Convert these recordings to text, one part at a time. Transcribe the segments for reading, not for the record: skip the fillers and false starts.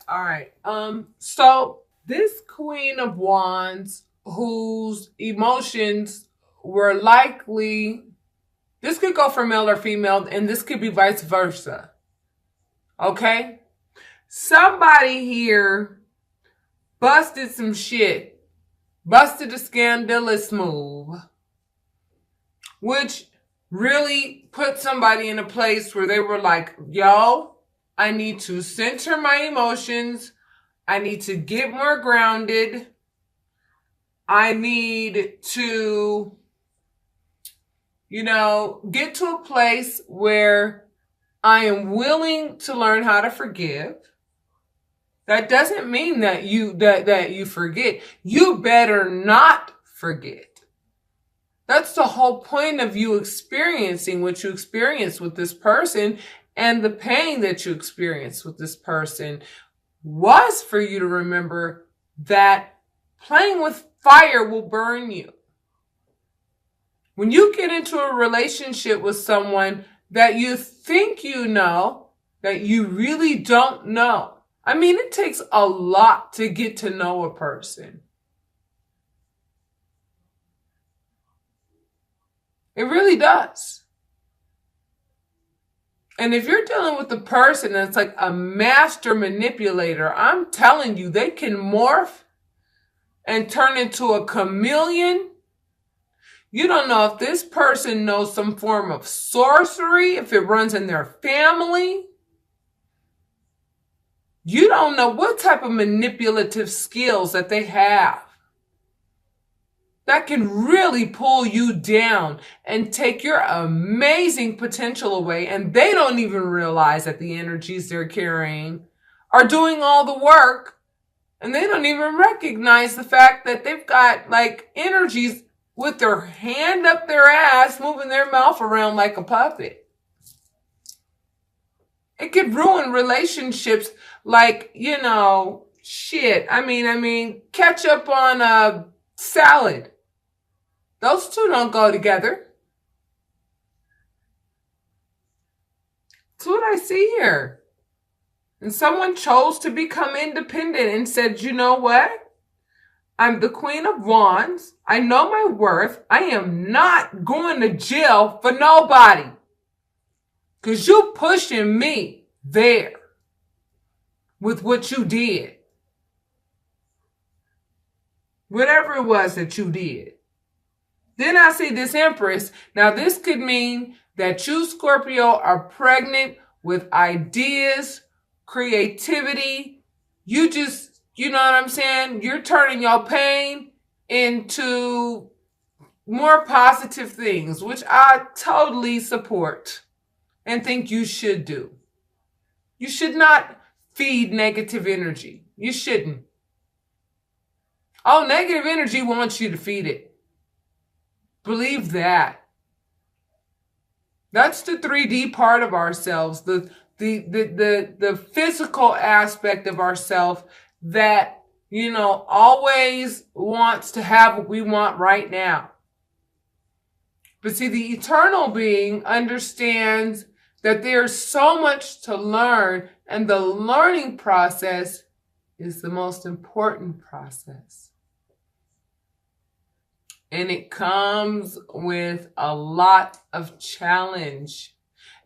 All right. So this Queen of Wands, whose emotions were likely, this could go for male or female, and this could be vice versa. Okay? Somebody here busted some shit, busted a scandalous move, which really put somebody in a place where they were like, yo, I need to center my emotions. I need to get more grounded. I need to, get to a place where I am willing to learn how to forgive. That doesn't mean that you forget. You better not forget. That's the whole point of you experiencing what you experienced with this person, and the pain that you experienced with this person was for you to remember that playing with fire will burn you. When you get into a relationship with someone that you think you know, that you really don't know. I mean, it takes a lot to get to know a person. It really does. And if you're dealing with a person that's like a master manipulator, I'm telling you, they can morph and turn into a chameleon. You don't know if this person knows some form of sorcery, if it runs in their family. You don't know what type of manipulative skills that they have that can really pull you down and take your amazing potential away. And they don't even realize that the energies they're carrying are doing all the work. And they don't even recognize the fact that they've got like energies with their hand up their ass, moving their mouth around like a puppet. It could ruin relationships like, shit. I mean, ketchup on a salad. Those two don't go together. That's what I see here. And someone chose to become independent and said, you know what? I'm the Queen of Wands. I know my worth. I am not going to jail for nobody. Because you pushing me there with what you did. Whatever it was that you did. Then I see this Empress. Now this could mean that you, Scorpio, are pregnant with ideas, creativity. You just, you know what I'm saying? You're turning your pain into more positive things, which I totally support and think you should do. You should not feed negative energy. You shouldn't. Oh, negative energy wants you to feed it. Believe that. That's the 3D part of ourselves, the physical aspect of ourselves that, always wants to have what we want right now. But see, the eternal being understands that there's so much to learn, and the learning process is the most important process. And it comes with a lot of challenge.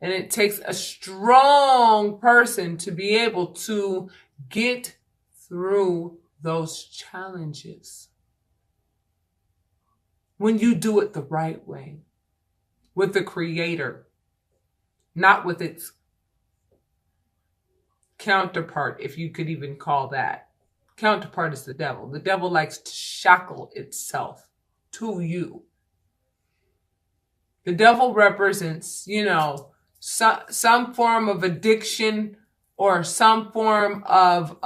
And it takes a strong person to be able to get through those challenges. When you do it the right way, with the Creator, not with its counterpart, if you could even call that. Counterpart is the devil. The devil likes to shackle itself to you. The devil represents, some form of addiction or some form of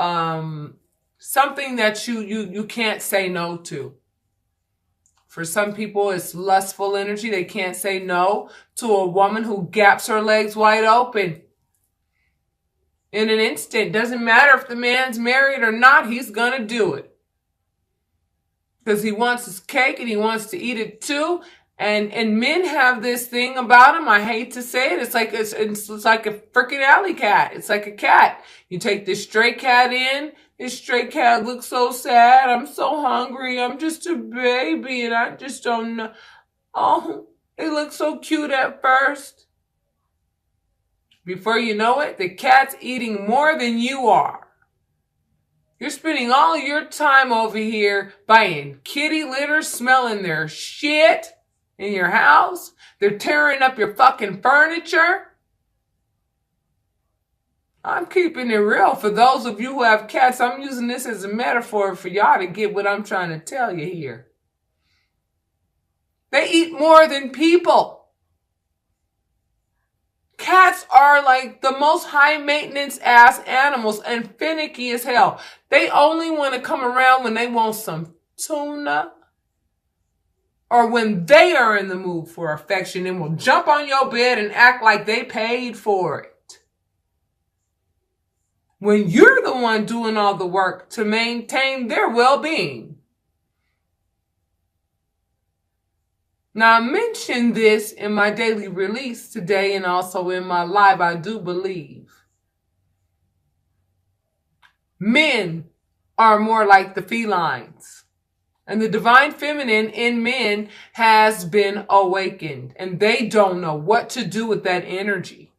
something that you can't say no to. For some people, it's lustful energy. They can't say no to a woman who gaps her legs wide open in an instant. Doesn't matter if the man's married or not, he's gonna do it. Because he wants his cake and he wants to eat it too. And men have this thing about them. I hate to say it. It's like a freaking alley cat. It's like a cat. You take this stray cat in. This stray cat looks so sad. I'm so hungry. I'm just a baby and I just don't know. Oh, it looks so cute at first. Before you know it, the cat's eating more than you are. You're spending all your time over here buying kitty litter, smelling their shit in your house. They're tearing up your fucking furniture. I'm keeping it real. For those of you who have cats, I'm using this as a metaphor for y'all to get what I'm trying to tell you here. They eat more than people. Cats are like the most high maintenance ass animals and finicky as hell. They only want to come around when they want some tuna or when they are in the mood for affection and will jump on your bed and act like they paid for it. When you're the one doing all the work to maintain their well-being. Now, I mentioned this in my daily release today and also in my live. I do believe men are more like the felines. And the divine feminine in men has been awakened. And they don't know what to do with that energy.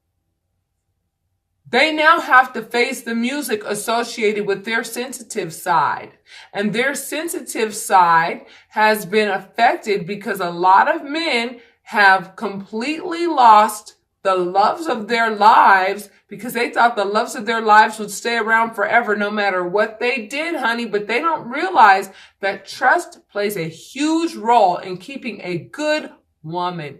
They now have to face the music associated with their sensitive side. And their sensitive side has been affected because a lot of men have completely lost the loves of their lives because they thought the loves of their lives would stay around forever no matter what they did, honey. But they don't realize that trust plays a huge role in keeping a good woman.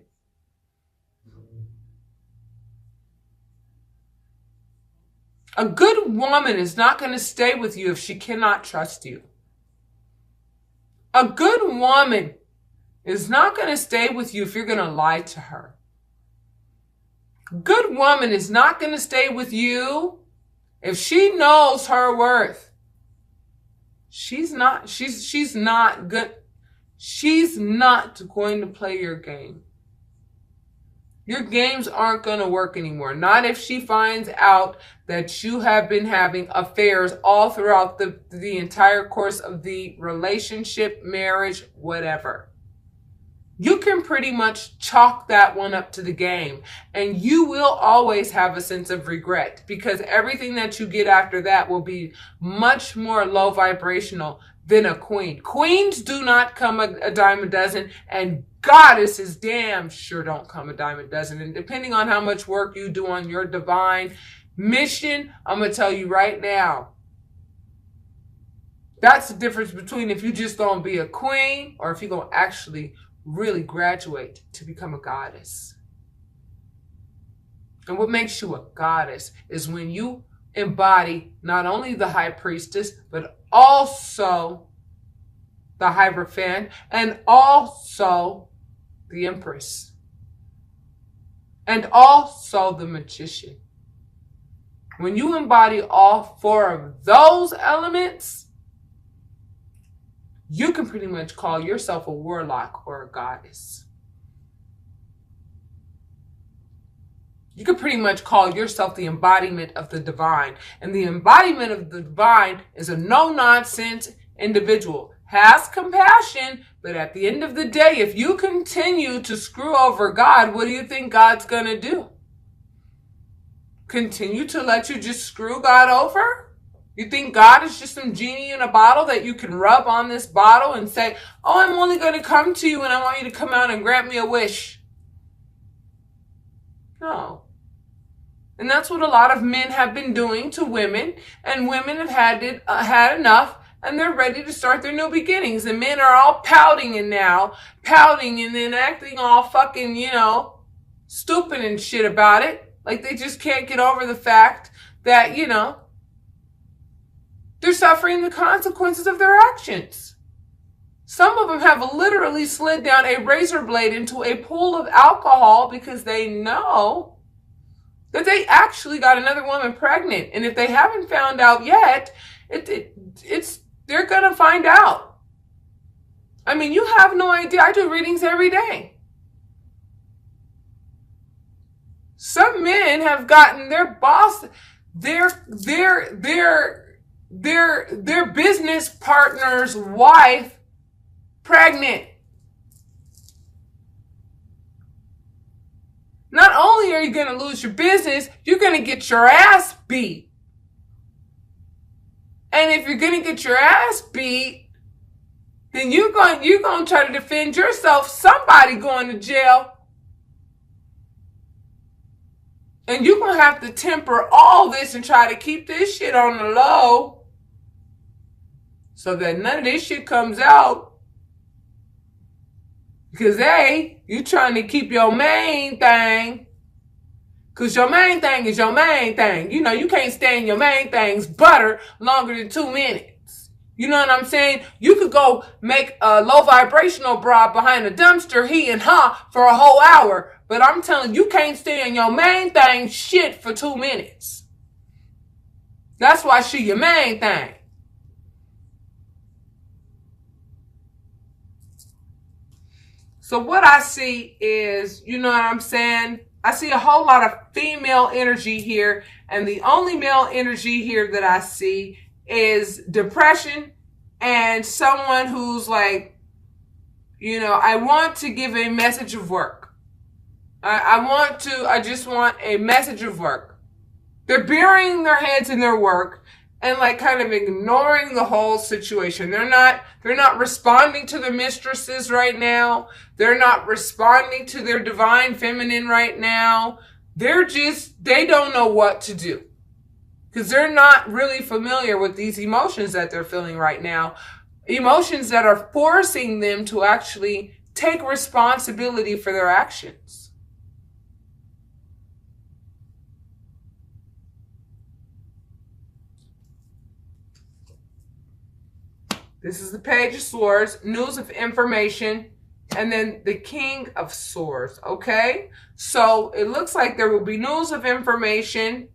A good woman is not going to stay with you if she cannot trust you. A good woman is not going to stay with you if you're going to lie to her. A good woman is not going to stay with you if she knows her worth. She's not going to play your game. Your games aren't going to work anymore. Not if she finds out that you have been having affairs all throughout the entire course of the relationship, marriage, whatever. You can pretty much chalk that one up to the game. And you will always have a sense of regret because everything that you get after that will be much more low vibrational than a queen. Queens do not come a dime a dozen, and goddesses damn sure don't come a dime a dozen. And depending on how much work you do on your divine mission, I'm going to tell you right now, that's the difference between if you just going to be a queen or if you're going to actually really graduate to become a goddess. And what makes you a goddess is when you embody not only the high priestess, but also the Hierophant, and also the Empress, and also the Magician. When you embody all four of those elements, you can pretty much call yourself a warlock or a goddess. You can pretty much call yourself the embodiment of the divine. And the embodiment of the divine is a no-nonsense individual. Has compassion, but at the end of the day, if you continue to screw over God, what do you think God's going to do? Continue to let you just screw God over? You think God is just some genie in a bottle that you can rub on this bottle and say, oh, I'm only going to come to you and I want you to come out and grant me a wish? No. And that's what a lot of men have been doing to women, and women have had enough, and they're ready to start their new beginnings. And men are all pouting and then acting all fucking, stupid and shit about it. Like they just can't get over the fact that, they're suffering the consequences of their actions. Some of them have literally slid down a razor blade into a pool of alcohol because they know that they actually got another woman pregnant. And if they haven't found out yet, they're going to find out. I mean, you have no idea. I do readings every day. Some men have gotten their boss, their business partner's wife pregnant. Not only are you going to lose your business, you're going to get your ass beat. And if you're going to get your ass beat, then you're going to try to defend yourself. Somebody going to jail. And you're going to have to temper all this and try to keep this shit on the low so that none of this shit comes out. Because, A, you trying to keep your main thing. Because your main thing is your main thing. You know, you can't stand your main thing's butter longer than 2 minutes. You know what I'm saying? You could go make a low vibrational bra behind a dumpster, he and her, for a whole hour. But I'm telling you, you can't stand your main thing shit for 2 minutes. That's why she your main thing. So what I see is, you know what I'm saying? I see a whole lot of female energy here. And the only male energy here that I see is depression and someone who's like, you know, I want to give a message of work. I just want a message of work. They're burying their heads in their work and like kind of ignoring the whole situation. They're not responding to their mistresses right now. They're not responding to their divine feminine right now. They don't know what to do. Because they're not really familiar with these emotions that they're feeling right now. Emotions that are forcing them to actually take responsibility for their actions. This is the Page of Swords, news of information, and then the King of Swords, okay? So it looks like there will be news of information,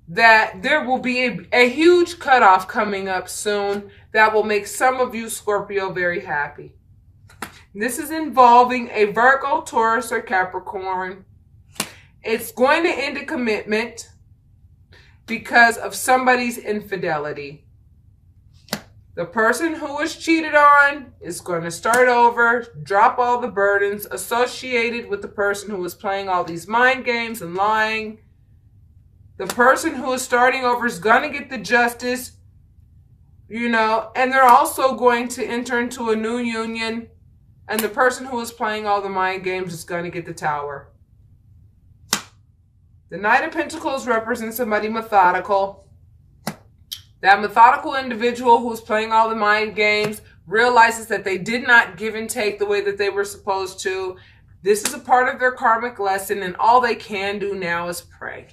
that there will be a huge cutoff coming up soon that will make some of you, Scorpio, very happy. This is involving a Virgo, Taurus, or Capricorn. It's going to end a commitment because of somebody's infidelity. The person who was cheated on is going to start over, drop all the burdens associated with the person who was playing all these mind games and lying. The person who is starting over is going to get the justice, you know, and they're also going to enter into a new union. And the person who is playing all the mind games is going to get the Tower. The Knight of Pentacles represents somebody methodical. That methodical individual who's playing all the mind games realizes that they did not give and take the way that they were supposed to. This is a part of their karmic lesson, and all they can do now is pray.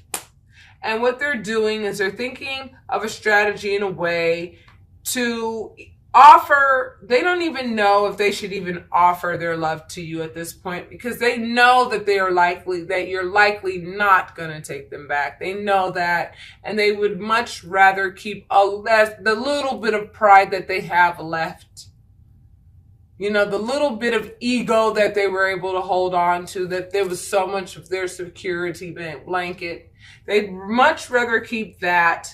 And what they're doing is they're thinking of a strategy in a way to offer. They don't even know if they should even offer their love to you at this point, because they know that you're likely not going to take them back. They know that, and they would much rather keep the little bit of pride that they have left. You know, the little bit of ego that they were able to hold on to, that there was so much of their security blanket. They'd much rather keep that.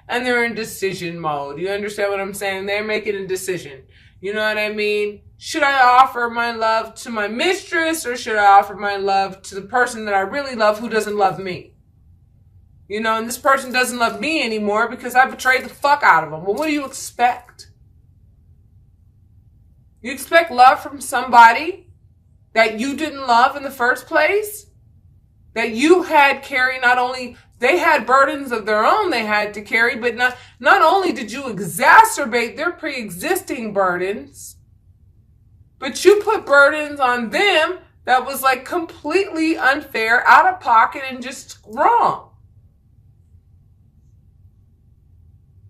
And they're in decision mode. You understand what I'm saying? They're making a decision. You know what I mean? Should I offer my love to my mistress, or should I offer my love to the person that I really love who doesn't love me? You know, and this person doesn't love me anymore because I betrayed the fuck out of them. Well, what do you expect? You expect love from somebody that you didn't love in the first place? That you had carry not only... They had burdens of their own they had to carry, but not only did you exacerbate their pre-existing burdens, but you put burdens on them that was like completely unfair, out of pocket, and just wrong.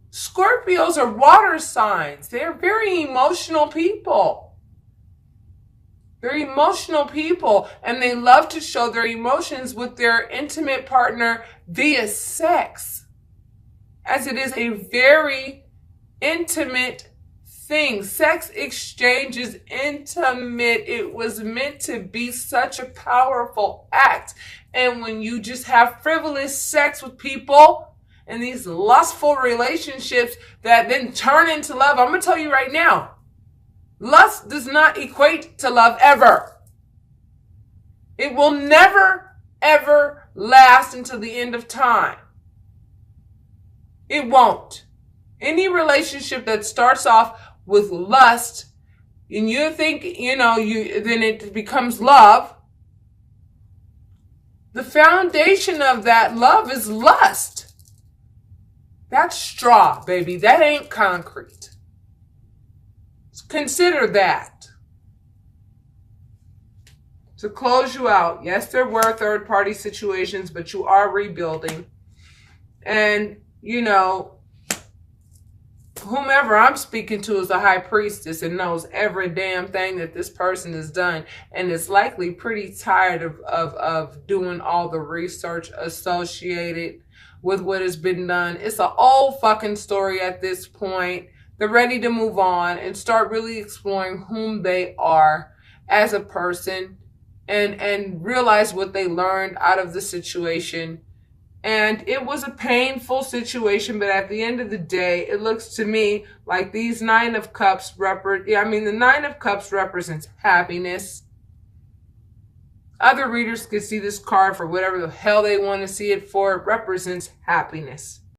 Scorpios are water signs. They're very emotional people. They're emotional people, and they love to show their emotions with their intimate partner via sex, as it is a very intimate thing. Sex exchange is intimate. It was meant to be such a powerful act. And when you just have frivolous sex with people and these lustful relationships that then turn into love, I'm going to tell you right now, lust does not equate to love ever. It will never, ever last until the end of time. It won't. Any relationship that starts off with lust and you think, then it becomes love, the foundation of that love is lust. That's straw, baby. That ain't concrete. Consider that. To close you out, yes, there were third-party situations, but you are rebuilding. And, whomever I'm speaking to is a high priestess and knows every damn thing that this person has done, and is likely pretty tired of doing all the research associated with what has been done. It's an old fucking story at this point. They're ready to move on and start really exploring whom they are as a person and realize what they learned out of the situation. And it was a painful situation, but at the end of the day, it looks to me like these Nine of Cups the Nine of Cups represents happiness. Other readers could see this card for whatever the hell they want to see it for. It represents happiness.